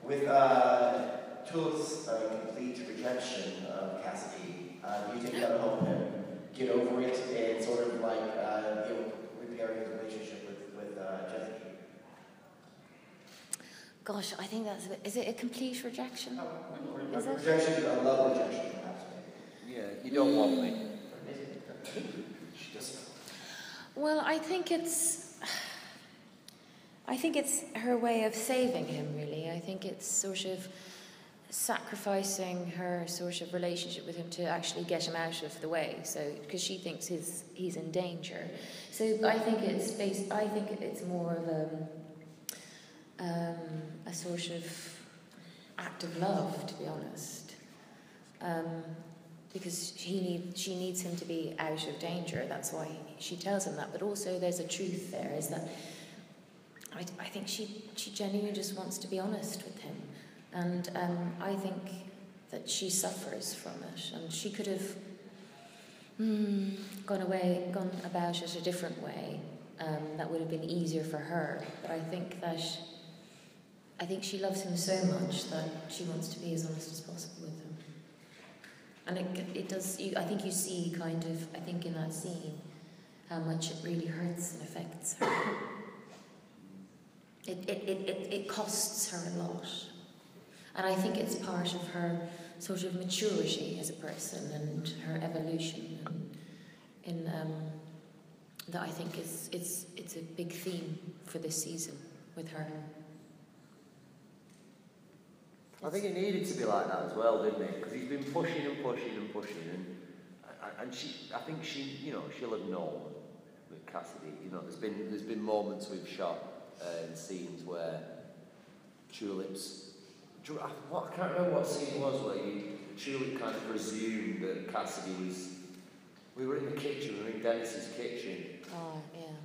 With Tulip's complete rejection of Cassidy, do you think that'll help him get over it and sort of like repair his relationship with Jessica? Gosh, I think that's is it a complete rejection? Is it? Rejection, a love rejection, perhaps. Yeah, you don't want me. Well, I think it's her way of saving him, really. I think it's sort of sacrificing her sort of relationship with him to actually get him out of the way. So, because she thinks he's in danger. So I think it's more of a sort of act of love, to be honest. Because she needs him to be out of danger. That's why she tells him that. But also there's a truth there, is that I think she genuinely just wants to be honest with him. And I think that she suffers from it. And she could have gone about it a different way. That would have been easier for her. But I think she loves him so much that she wants to be as honest as possible with him. And it does. I think you see kind of. I think in that scene, how much it really hurts and affects her. It costs her a lot, and I think it's part of her sort of maturity as a person and her evolution, and that I think it's a big theme for this season with her. I think it needed to be like that as well, didn't it? Because he's been pushing, and I think she'll have known with Cassidy. There's been moments we've shot in scenes where Tulip's. I can't remember what scene it was where Tulip kind of presumed that Cassidy was. We were in the kitchen. We were in Dennis's kitchen. Oh yeah.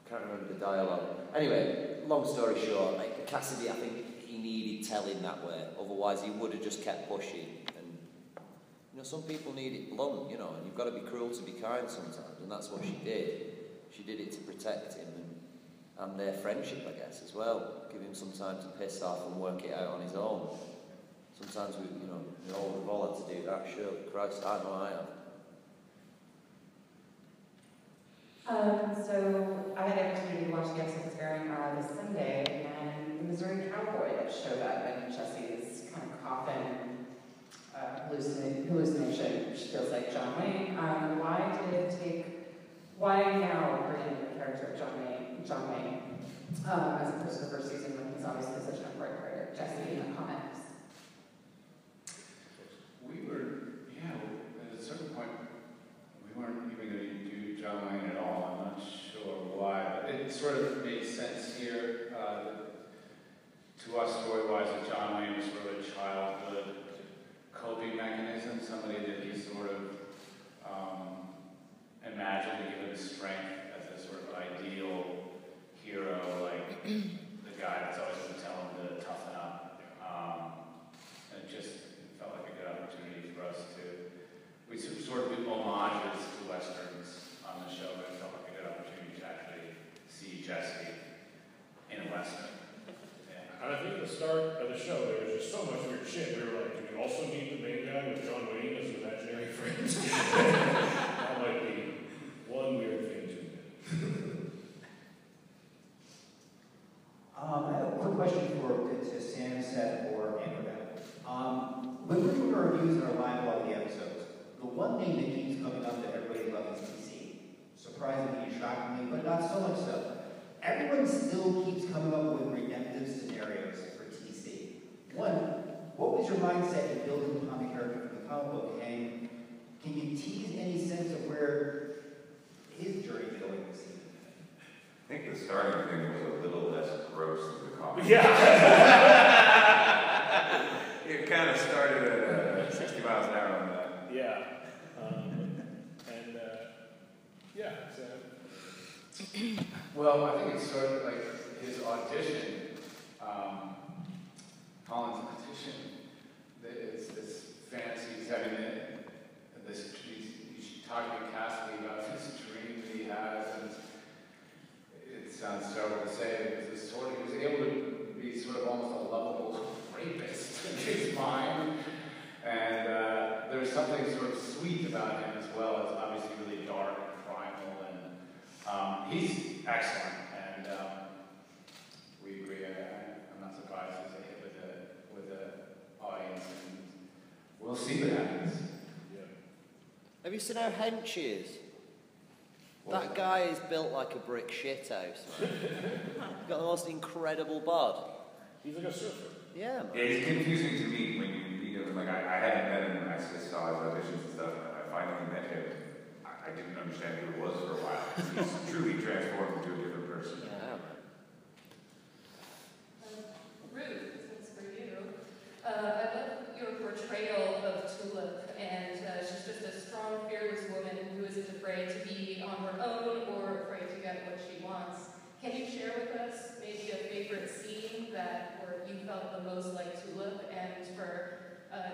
Can't remember the dialogue. Anyway, long story short, Cassidy, I think. He needed telling that way, otherwise he would have just kept pushing. And some people need it blunt, and you've got to be cruel to be kind sometimes, and that's what she did. She did it to protect him and their friendship, I guess, as well. Give him some time to piss off and work it out on his own. Sometimes we've all had to do that. Sure, Christ, I know I have. So I had the opportunity to watch the episodes airing this Sunday, and the Missouri Cowboy that showed up in Jesse's kind of coffin hallucination, which feels like John Wayne. Why now bring in the character of John Wayne, as opposed to the first season when he's obviously such an important part of Jesse in the comics? At a certain point, we weren't even going to do John Wayne at all. I'm not sure why, but it sort of made sense here. To us, story-wise, that John Wayne was sort of a childhood coping mechanism, somebody that he sort of imagined to give him strength as a sort of ideal hero, like the guy that's always going to tell him to toughen up. And it just felt like a good opportunity for us to. We sort of do homages to Westerns on the show, but it felt like a good opportunity to actually see Jesse in a Western. I think at the start of the show, there was just so much weird shit. We were like, do we also need the main guy with John Wayne as an imaginary friend? That might be one weird thing to do. I have a quick question to Sam, Seth, or Amber. When we're doing our reviews and our live blog of the episodes, the one name that keeps coming up that everybody loves is TC. Surprisingly, shockingly, but not so much so. Everyone still keeps coming up with redemptive scenarios for TC. One, what was your mindset in building upon the character from the comic book? And can you tease any sense of where his journey is going this season? I think the starting thing was a little less gross than the comic. Yeah. It kind of started at 60 miles an hour on that. Yeah. Well, I think it's sort of like his audition, Colin's audition. It's this fantasy, he's having he's talking to Cassidy about this dream that he has, and it sounds terrible to say, but he was able to be sort of almost a lovable rapist. He's excellent, and we agree. I'm not surprised he's a hit with the audience, and we'll see what happens. Yeah. Have you seen how hench he is? That guy is built like a brick shithouse, man. He's got the most incredible bod. He's like a surfer. Yeah, man. Yeah, it's confusing to me when you meet him. Like, I hadn't met him when I just saw his auditions and stuff. And I finally met him. I didn't understand who he was for a while. He's truly transformed into a different person. Yeah, man. Ruth, this is for you. I love your portrayal of Tulip, and she's just a strong, fearless woman who isn't afraid to be on her own or afraid to get what she wants. Can you share with us maybe a favorite scene where you felt the most like Tulip, and for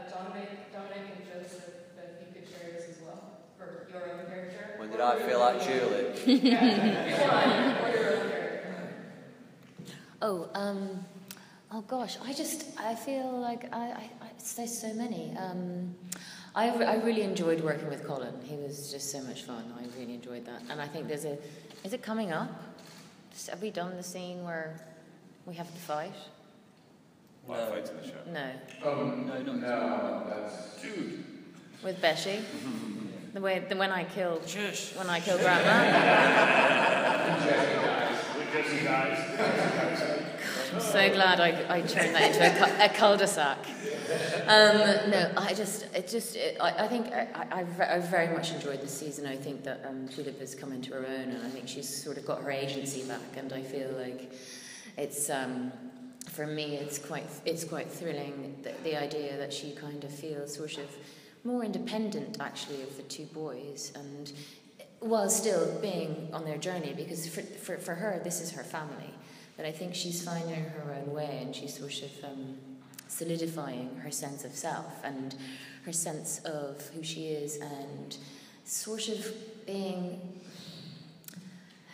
Dominic and Joseph, if you could share this as well for your own character? When did I feel like Tulip? Yeah, or your own character. Oh gosh, I feel like there's so many. I really enjoyed working with Colin. He was just so much fun. I really enjoyed that. And I think is it coming up? Have we done the scene where we have to fight? A lot of fights in the show. No. No, that's... Dude. With Bessie? When I killed Grandma? Jesse dies. I'm so glad I turned that into a cul-de-sac. No, I think I very much enjoyed this season. I think that Tulip has come into her own, and I think she's sort of got her agency back. And I feel like it's for me, it's quite thrilling the idea that she kind of feels sort of more independent actually of the two boys, and while still being on their journey, because for her this is her family. But I think she's finding her own way, and she's sort of solidifying her sense of self and her sense of who she is, and sort of being,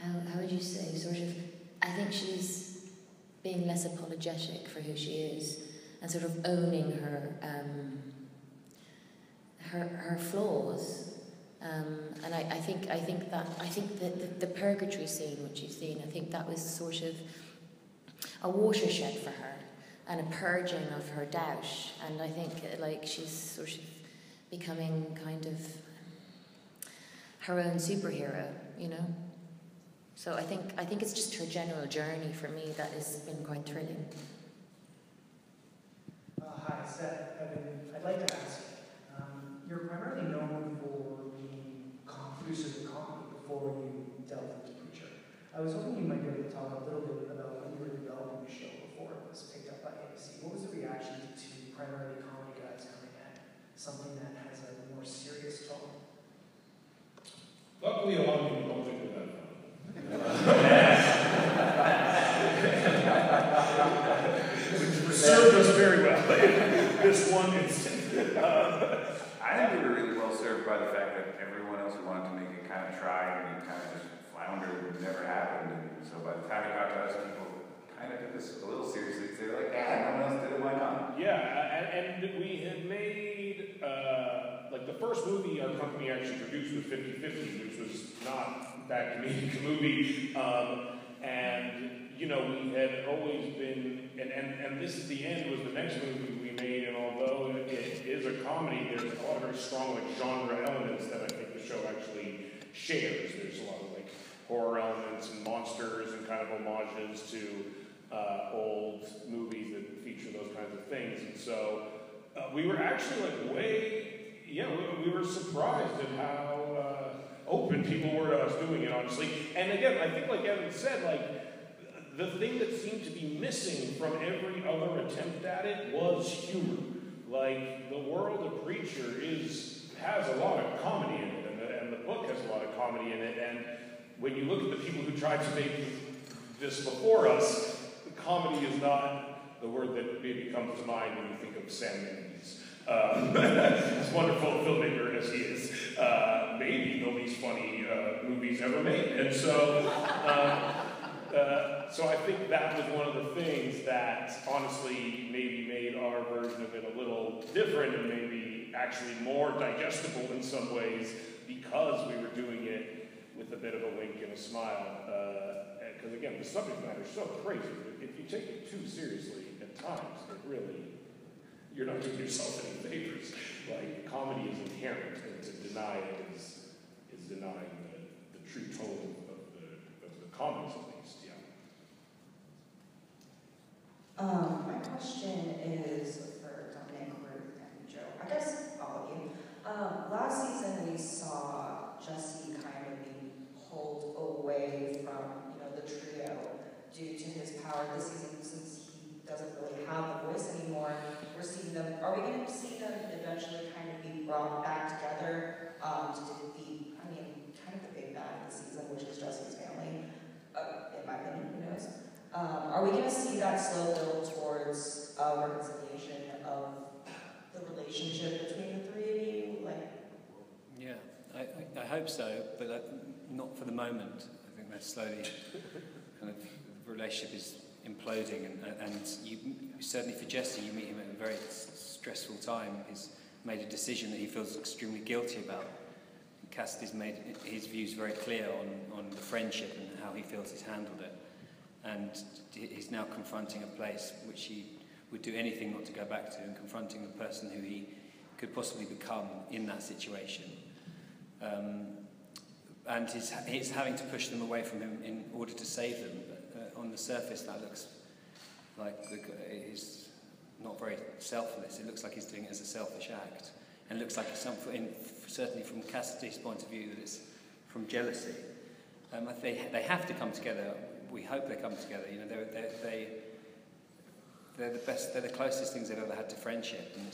how would you say, sort of, I think she's being less apologetic for who she is, and sort of owning her flaws. And I think that the purgatory scene which you've seen, I think that was sort of a watershed for her and a purging of her doubt, and I think like she's sort of becoming kind of her own superhero, you know. So I think it's just her general journey for me that has been quite thrilling. Hi, Seth. I'd like to ask, you're primarily known for being producers of comedy before you delved into Preacher. I was hoping you might be able to talk a little bit about when you were developing the show before it was picked up by AMC. What was the reaction to primarily comedy guys coming at something that has a more serious tone? Luckily, a lot of people don't think we're that funny. Which served us very well in this one instant. I think we were really well served by the fact that everyone else who wanted to make it kind of tried, and it kind of just floundered and never happened. And so by the time it got to us, people kind of took this a little seriously. They were like, yeah, no one else did it, why not? Yeah, and we had made, like the first movie our company actually produced was 50/50, which was not that comedic movie. And, you know, we had always been, and This Is the End was the next movie we made, and although it is a comedy, there's a lot of very strong like genre elements that I think the show actually shares. There's a lot of like horror elements and monsters and kind of homages to old movies that feature those kinds of things. And so we were actually like we were surprised at how open people were to us doing it, honestly. And again, I think like Evan said, like the thing that seemed to be missing from every other attempt at it was humor. Like the world of Preacher has a lot of comedy in it, and the book has a lot of comedy in it. And when you look at the people who tried to make this before us, comedy is not the word that maybe comes to mind when you think of Sam Mendes. As wonderful a filmmaker as he is, maybe the least funny movies ever made. And so I think that was one of the things that honestly maybe made our version of it a little different and maybe actually more digestible in some ways, because we were doing it with a bit of a wink and a smile. Because again, the subject matter is so crazy. If you take it too seriously at times, it really, you're not doing yourself any favors. Like, comedy is inherent, and to deny it is denying the true tone of the comics, at least. Yeah. My question is for Dominic, Ruth, and Joe. I guess all of you. Last season we saw Jesse kind of being pulled away from, the trio due to his power. This season, since he doesn't really have a voice anymore, we're seeing them. Are we going to see them eventually kind of be brought back together to defeat? Kind of the big bad of the season, which is Jesse's family. In my opinion, who knows? Are we going to see that slow build towards reconciliation of the relationship between the three of you? Yeah, I hope so, but not for the moment. I think they're slowly kind of the relationship is imploding, and you certainly for Jesse, you meet him at a very stressful time. He's made a decision that he feels extremely guilty about. And Cassidy's made his views very clear on the friendship and how he feels he's handled it. And he's now confronting a place which he would do anything not to go back to, and confronting the person who he could possibly become in that situation. And he's having to push them away from him in order to save them. But on the surface, that looks like he's not very selfless. It looks like he's doing it as a selfish act. And it looks like certainly from Cassidy's point of view, that it's from jealousy. They have to come together. We hope they come together. They're the best. They're the closest things they've ever had to friendship. And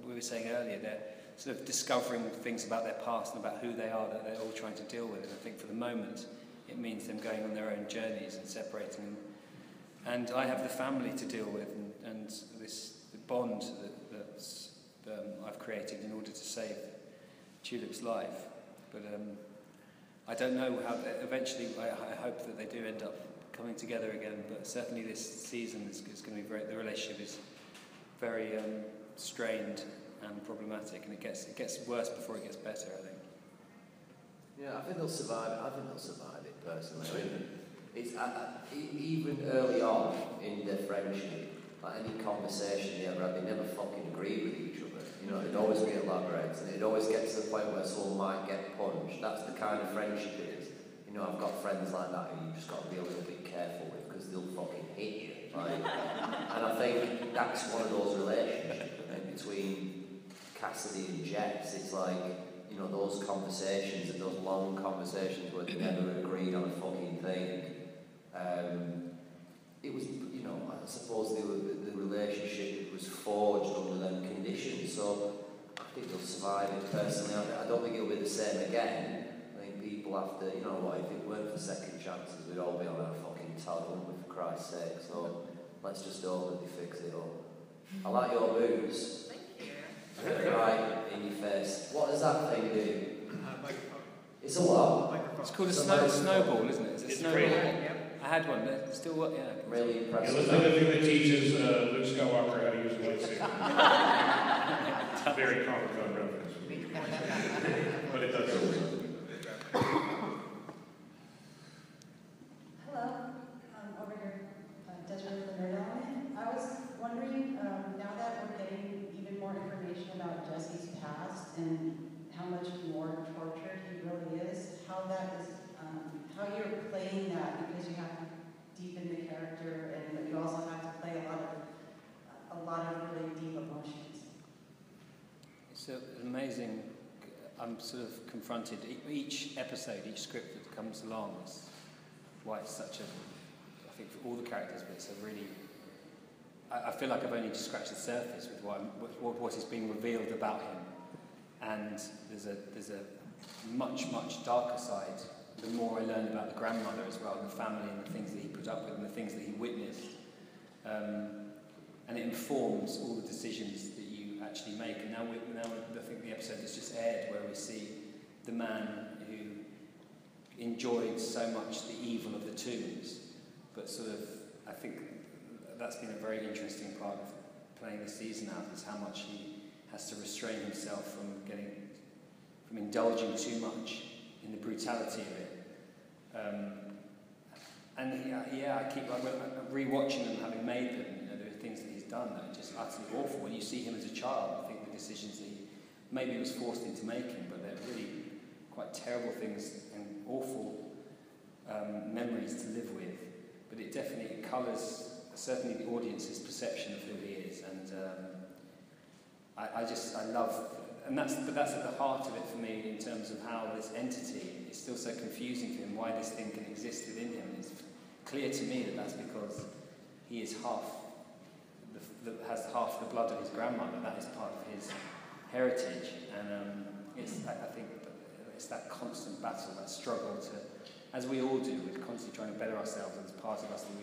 we were saying earlier, they're sort of discovering things about their past and about who they are that they're all trying to deal with. And I think for the moment, it means them going on their own journeys and separating them. And I have the family to deal with, and the bond that I've created in order to save Tulip's life. But I don't know how. Eventually, I hope that they do end up coming together again. But certainly, this season is going to be very. The relationship is very strained and problematic, and it gets worse before it gets better, I think. Yeah, I think they'll survive it. I think they'll survive it, personally. I mean, it's even early on in their friendship, like any conversation they ever had, they never fucking agreed with each other. It'd always be elaborate, and it'd always get to the point where someone might get punched. That's the kind of friendship it is. I've got friends like that who you just got to be a little bit careful with, because they'll fucking hit you. And I think that's one of those relationships between Cassidy and Jess. It's like, those conversations, and those long conversations where they never agreed on a fucking thing. It was, I suppose the relationship was forged under them conditions, so I think they'll survive it personally. I don't think it'll be the same again. I think people have to, if it weren't for second chances, we'd all be on our fucking toe, wouldn't we, for Christ's sake. So let's just hope that they fix it up. I like your boots. Right in your face. What does that thing do? Microphone. It's a what? Microphone. It's called a snowball, isn't it? It's snowball. crazy. I had one. It still works. Yeah. Really It impressive. looks like the thing that teaches Luke Skywalker how to use a lightsaber. Very Comic-Con reference. But it does. Hello, over here, Desiree from Nerd Element. I was wondering, now that we're getting even more information about Jesse's past and how much more tortured he really is, how that is, how you're playing that, because you have to deepen the character, and you also have to play a lot of really deep emotions. It's amazing. I'm sort of confronted each episode, each script that comes along. Is why it's such a. I think for all the characters, but it's a really. I feel like I've only just scratched the surface with what is being revealed about him, and there's a much darker side. The more I learn about the grandmother as well, and the family, and the things that he put up with, and the things that he witnessed, and it informs all the decisions that you actually make. And now I think the episode that's just aired, where we see the man who enjoyed so much the evil of the tombs, but sort of, I think that's been a very interesting part of playing the season out, is how much he has to restrain himself from indulging too much in the brutality of it. And I keep rewatching them, having made them. You know, there are things that he's done that are just utterly awful. When you see him as a child, I think the decisions he maybe was forced into making, but they're really quite terrible things and awful memories to live with. But it definitely colours certainly the audience's perception of who he is, and I love, but that's at the heart of it for me in terms of how this entity is still so confusing for him, why this thing can exist within him. It's clear to me that that's because he is has half the blood of his grandmother. That is part of his heritage, and I think it's that constant battle, that struggle to, as we all do, we're constantly trying to better ourselves, and there's part of us that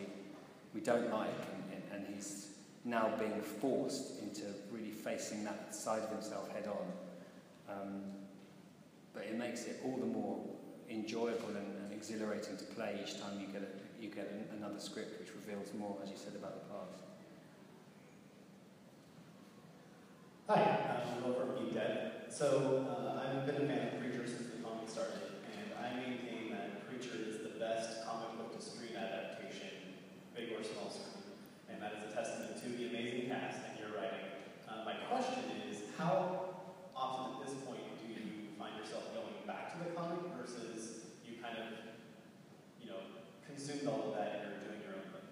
we don't like, and he's now being forced into really facing that side of himself head on. But it makes it all the more enjoyable and exhilarating to play each time you get another script which reveals more, as you said, about the past. Hi, I'm Will from Geek Dead. So I've been a fan of Preacher since the comic started, and I maintain that Preacher is the best comic book to screen adaptation, big or small screen, and that is a testament to the amazing cast and your writing. My question is, how often at this point do you find yourself going back to the comic versus you kind of, consumed all of that and you're doing your own thing?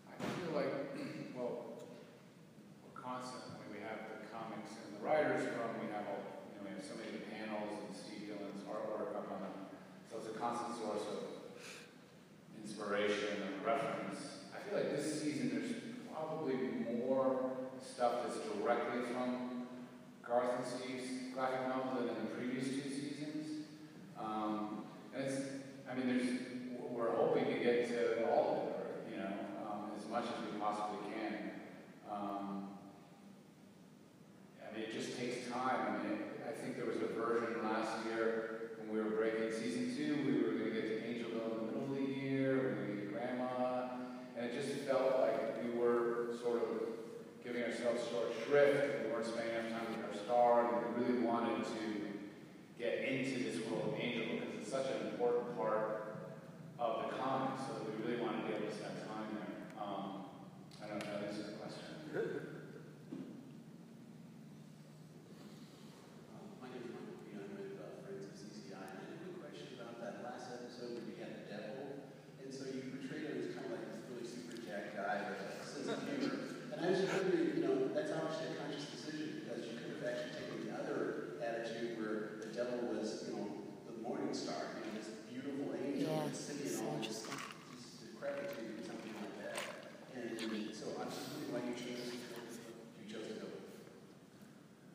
I feel like, well, we're constantly, we have the comics and the writers from, we have so many panels and Steve Dillon's artwork up on them. So it's a constant source of inspiration and reference. I feel like this season there's probably more stuff that's directly from Garth and Steve's graphic novel than in the previous two seasons. And we're hoping to get to all of it, as much as we possibly can. It just takes time. I think there was a version last year when we were breaking season 2, we were going to get to Angelville in the middle of the year, we were going to get to Grandma, and it just felt like we were sort of giving ourselves short shrift, and we weren't spending enough time with our star, and we really wanted to get into this world of Angelville because it's such an important part of the comic, so that we really wanted to be able to spend time there. I don't know if that answers the question. My name is Michael P. I'm with Friends of CCI, and I have a question about that last episode where you had the devil, and so you portrayed him as kind of like this really super jack guy with a sense of humor. And I was just wondering, that's obviously a conscious decision because you could have actually taken the other attitude where the devil was, the morning star, this beautiful angel, this city and all this decrepitude, something like that. And so I'm just wondering why you chose to go.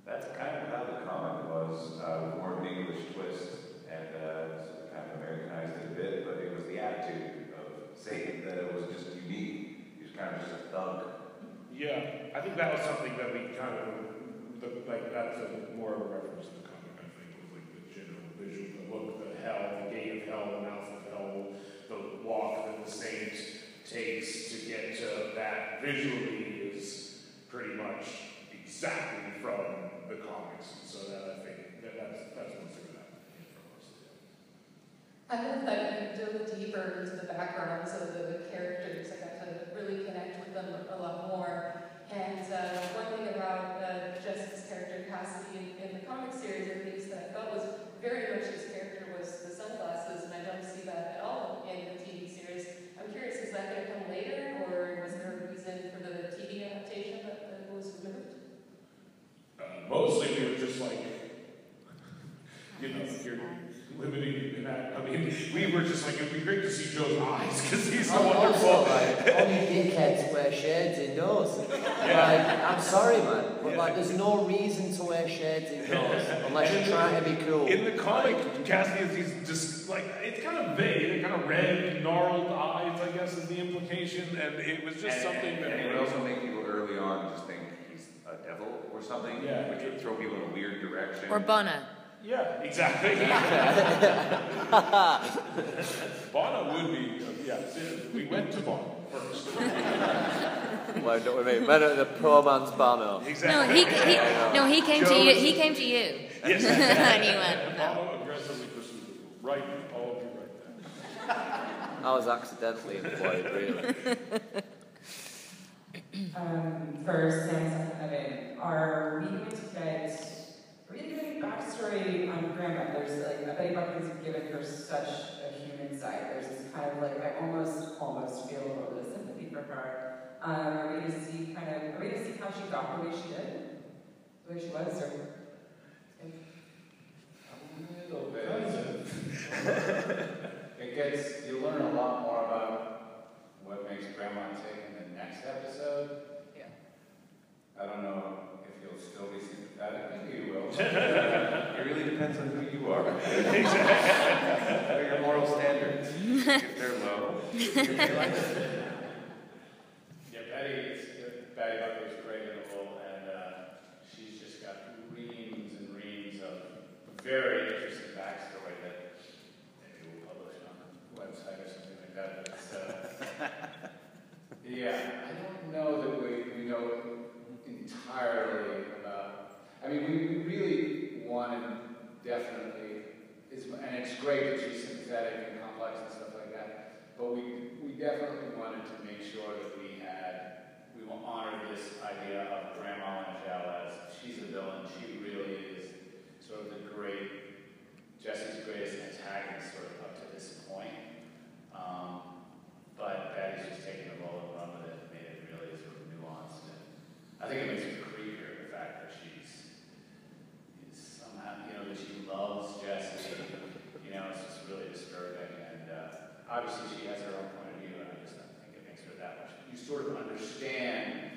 That's kind of how the comic was, with more of an English twist, and kind of Americanized it a bit, but it was the attitude of saying that it was just unique. He was kind of just a thug. Yeah, I think that was something that we kind of, that's more of a reference to the comic, I think, with the general visual, the look, the hell, the gate of hell, the mouth of hell, the walk that the saint takes to get to that visually is pretty much exactly from the comics, and so that I think that's mostly what that came from us. I love that you dove deeper into the backgrounds of the characters. I got to really connect with them a lot more. And one thing about Jessica's character Cassidy in the comic series, at least, that I felt was very much his character was the sunglasses, and I don't see that at all in the TV series. I'm curious, is that going to come later, or was there a reason for the TV adaptation that was removed? Mostly we were just like, you're limiting that. We were just like, it'd be great to see Joe's eyes because he's so wonderful. Also, only dickheads wear shades indoors. I'm sorry, man, but there's no reason to wear shades indoors unless you're trying to be cool. In the comic, Cassidy has these just it's kind of vague, they're kind of red, gnarled eyes, I guess, is the implication, and it was just something that. And it would also make people early on just think he's a devil or something, which would throw people in a weird direction. Or Bono. Yeah, exactly. Bono would be, we went to Bono first. Well, wound up with me. Men the poor man's banner. Exactly. He came to you. He came to you. Yes. And you went, no. Obama aggressively pursued it. Right, all of you right there. I was accidentally employed, really. For Sam's Evan, are we going to get backstory on Grandma? There's like, I bet Buckin's given her such a human side. There's this kind of like, I almost feel a little bit of sympathy for her. Are we going to see how she got the way she did? The way she was, or? A little bit. You learn a lot more about what makes Grandma tick in the next episode. Yeah. I don't know if you'll still be sympathetic. Maybe you will. It really depends on who you are. What are your moral standards? If they're low. Betty Buckley's great in the role, and she's just got reams and reams of very interesting backstory that maybe we'll publish on the website or something like that. But it's, yeah, I don't know that we know entirely about. I mean, we really wanted definitely, and it's great that she's sympathetic and complex and stuff like that. But we definitely wanted to make sure that we honored this idea of Grandma Angel as she's a villain. She really is sort of Jesse's greatest antagonist sort of up to this point. But Betty's just taken the role and run with it and made it really sort of nuanced. And I think it makes it creepier, the fact that she's somehow, that she loves Jesse. It's just really disturbing. And obviously she has her own point of view, and I just don't think it makes her that much. You sort of understand.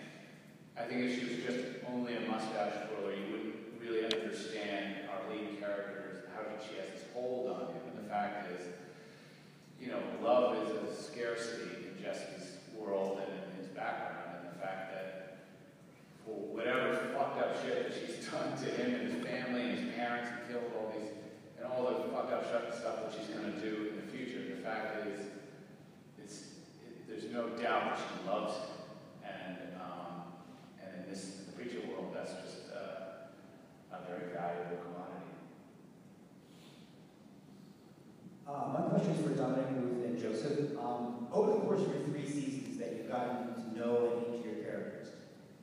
I think if she was just only a mustache twirler, you wouldn't really understand our lead characters, how she has this hold on him. And the fact is, love is a scarcity in Jesse's world and in his background. And the fact that for whatever fucked up shit that she's done to him and his family and his parents and killed all these, and all the fucked up stuff that she's going to do in the future, the fact is, there's no doubt that she loves him. And in the preacher world, that's just a very valuable commodity. My question is for Dominic, Ruth, and Joseph. Over the course of your 3 seasons that you've gotten to know and meet your characters,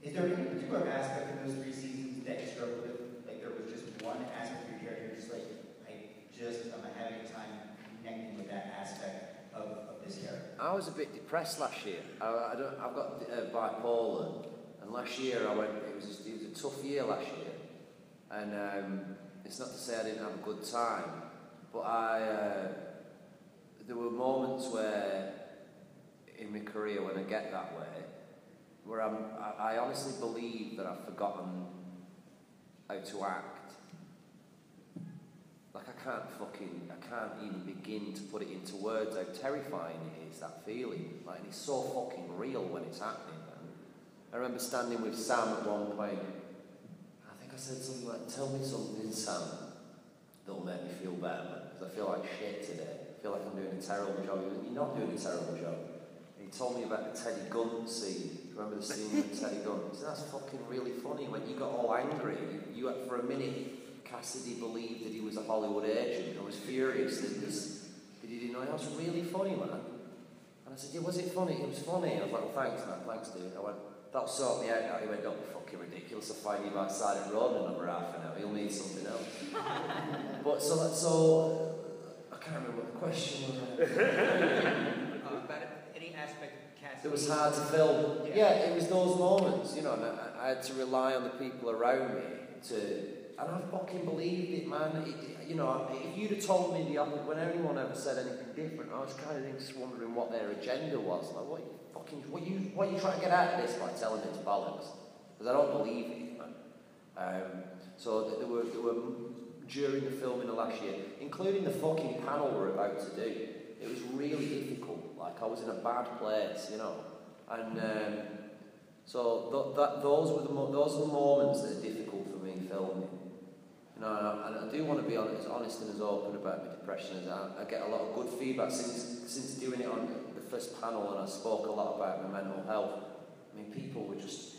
is there any particular aspect of those 3 seasons that you struggled with? Like there was just one aspect of your character, just like, I'm having a time connecting with that aspect of this character? I was a bit depressed last year. I've got bipolar, and last year it was a tough year last year. And it's not to say I didn't have a good time, but there were moments where, in my career, when I get that way, where I honestly believe that I've forgotten how to act. Like I can't even begin to put it into words how terrifying it is, that feeling. Like, and it's so fucking real when it's happening, man. I remember standing with Sam at one point. I think I said something like, "Tell me something, Sam, that'll make me feel better, man, because I feel like shit today. I feel like I'm doing a terrible job." "You're not doing a terrible job." And he told me about the Teddy Gunn scene. Remember the scene with Teddy Gunn? I said, "That's fucking really funny." When you got all angry, you for a minute, Cassidy believed that he was a Hollywood agent and was furious that he didn't know. That was really funny, man. And I said, "Yeah, was it funny?" "It was funny." I was like, "Well, thanks, man. Thanks, dude." I went, "That'll sort me out now." He went, "Don't be fucking ridiculous. I'll find you outside the road in another half an hour. You'll need something else." But so I can't remember what the question was. About any aspect of Cassidy. It was hard to film. Yeah, it was those moments, and I had to rely on the people around me and I fucking believed it, man. If you'd have told me when anyone ever said anything different, I was kind of just wondering what their agenda was. Like, what are you trying to get out of this by telling me it's bollocks? Because I don't believe it, man. So there were during the filming of last year, including the fucking panel we're about to do. It was really difficult. Like I was in a bad place, and so those are the moments that are difficult for me filming. And I do want to be as honest and as open about my depression as I get a lot of good feedback since doing it on the first panel, and I spoke a lot about my mental health. I mean, people were just,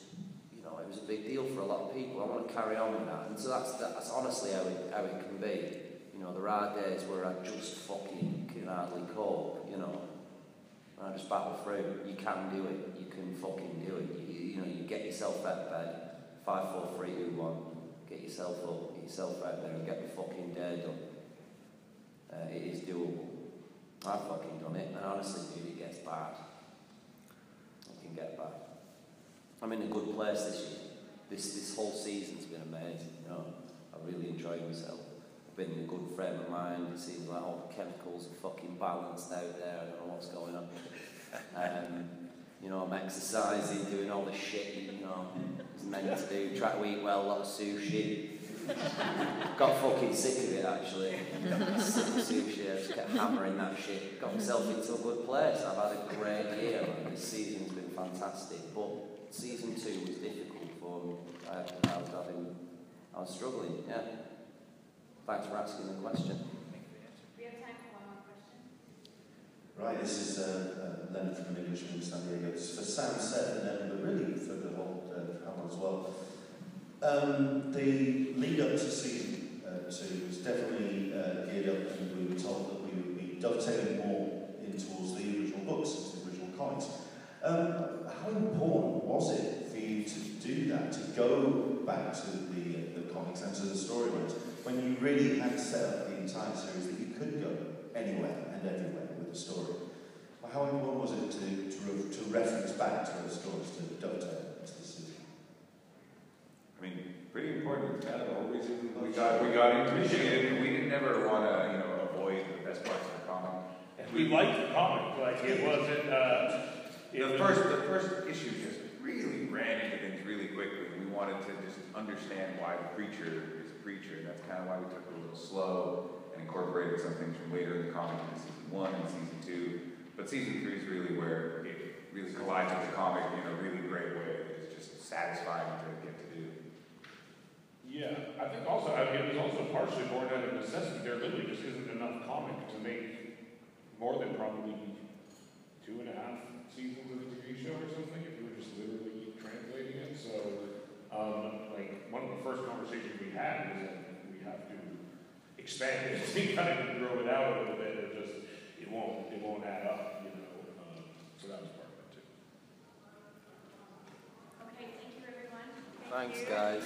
you know, it was a big deal for a lot of people. I want to carry on with that, and so that's honestly how it can be. You know, there are days where I just fucking can hardly cope, you know. And I just battle through. You can do it. You can fucking do it. You know, you get yourself out of bed, 5, 4, 3, 2, 1. Get yourself up, get yourself out there and get the fucking day done. It is doable. I've fucking done it, and honestly, dude, it gets bad. It can get bad. I'm in a good place this year. This whole season's been amazing, you know. I really enjoyed myself. I've been in a good frame of mind. It seems like all the chemicals are fucking balanced out there. I don't know what's going on. You know, I'm exercising, doing all the shit, you know, it's meant to do. Try to eat well, a lot of sushi. Got fucking sick of it, actually. Sick of sushi, I just kept hammering that shit. Got myself into a good place. I've had a great year. Like, this season's been fantastic. But season 2 was difficult for me. I was struggling, yeah. Thanks for asking the question. We have time for one more question. Right, this is Leonard from an Englishman in San Diego. It's for Sam, Seth, and Evan, but really for the whole panel as well. The lead up to season 2 was definitely geared up, and we were told that we would be dovetailing more in towards the original books, into the original comics. How important was it for you to do that, to go back to the comics and to the storylines, when you really had set up the entire series that you could go anywhere and everywhere with the story? Well, how important was it to reference back to those stories, to dovetail into the season? I mean, pretty important. It's kind of the whole reason we got into it. We didn't ever want to, you know, avoid the best parts of the comic. And we liked the comic, like it wasn't. The first issue just really ran into things really quickly. We wanted to just understand why the preacher is a preacher, and that's kind of why we took it a little slow and incorporated some things from later in the comic into season 1 and season 2. But season 3 is really where it really collides with the comic in a really great way. It's just satisfying to get to do. Yeah, I think also, I mean, it was also partially born out of necessity. There literally just isn't enough comic to make more than probably 2.5 seasons of the TV show or something, if you were just literally translating it. So, like, one of the first conversations we had was that we have to expand it. We kind of grow it out a little bit, or just, it won't add up, you know. So that was part of it too. Okay, thank you everyone. Thanks, guys.